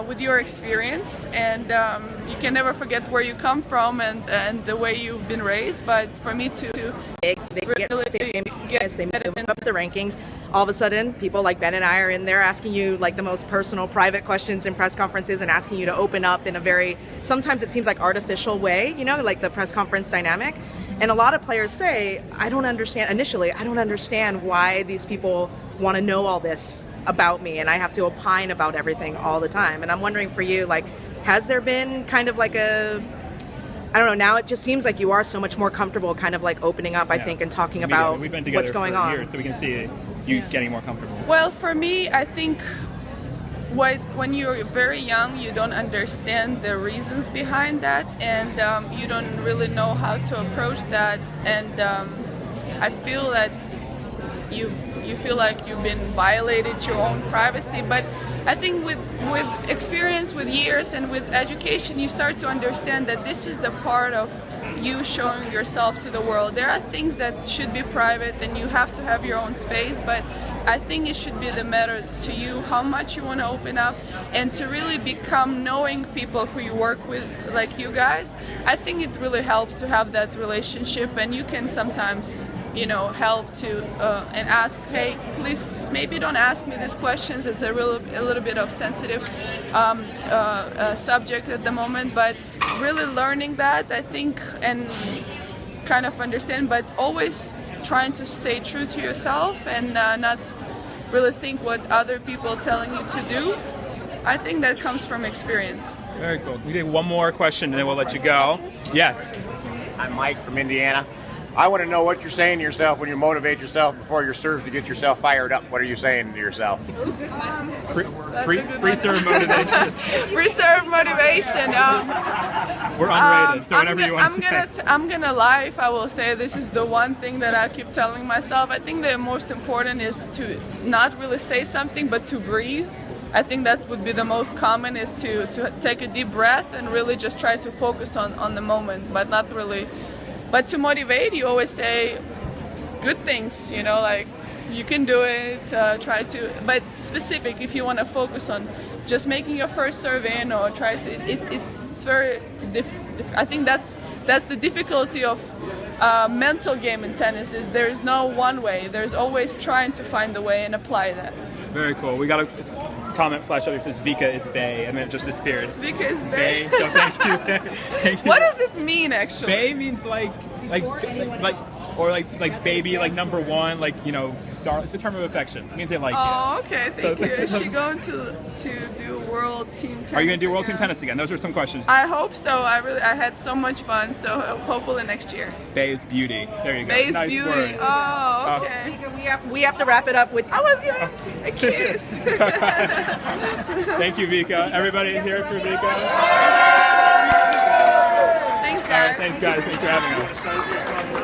with your experience, and you can never forget where you come from and the way you've been raised. But for me to They move up the rankings. All of a sudden, people like Ben and I are in there asking you like the most personal, private questions in press conferences and asking you to open up in a very, sometimes it seems like artificial way, you know, like the press conference dynamic. And a lot of players say, I don't understand why these people want to know all this about me and I have to opine about everything all the time. And I'm wondering for you, like, has there been kind of like a, I don't know, now it just seems like you are so much more comfortable kind of like opening up, I think, and talking about We've been together what's going for on. years, so we can see you getting more comfortable. Well, for me, I think when you're very young, you don't understand the reasons behind that, and you don't really know how to approach that. And I feel that you feel like you've been violated your own privacy. But I think with experience, with years, and with education, you start to understand that this is the part of you showing yourself to the world. There are things that should be private and you have to have your own space, but I think it should be the matter to you how much you want to open up and to really become knowing people who you work with, like you guys. I think it really helps to have that relationship, and you can sometimes, you know, help to and ask, hey, please maybe don't ask me these questions. It's a little bit of sensitive subject at the moment, but really learning that, I think, and kind of understand, but always trying to stay true to yourself and not really think what other people are telling you to do. I think that comes from experience. Very cool. We get one more question and then we'll let you go. Yes. I'm Mike from Indiana. I want to know what you're saying to yourself when you motivate yourself before your serves to get yourself fired up. What are you saying to yourself? Pre-serve motivation. Pre-serve motivation. We're unrated, so whatever you want to say. I'm gonna lie if I will say this is the one thing that I keep telling myself. I think the most important is to not really say something, but to breathe. I think that would be the most common, is to take a deep breath and really just try to focus on the moment, but not really. But to motivate, you always say good things, you know, like you can do it, try to, but specific, if you want to focus on just making your first serve in or try to, it's very, I think that's the difficulty of mental game in tennis, is there is no one way, there's always trying to find the way and apply that. Very cool. We got a comment flash up that says Vika is Bay, and then it just disappeared. Vika is Bay. So thank you. Thank you. What does it mean, actually? Bay means like baby, like number one, like, you know, it's a term of affection. It means they like you. Oh, okay, thank you. Is she going to do world team tennis? Are you going to do world team tennis again? Those are some questions. I hope so. I had so much fun, so hopefully next year. Bay is beauty. There you go. Bay is nice beauty. Word. Oh, okay. Vika, we have to wrap it up with. I was giving a kiss. Thank you, Vika. Everybody here for Vika. Thanks, guys. Thanks, guys. Thanks for having us.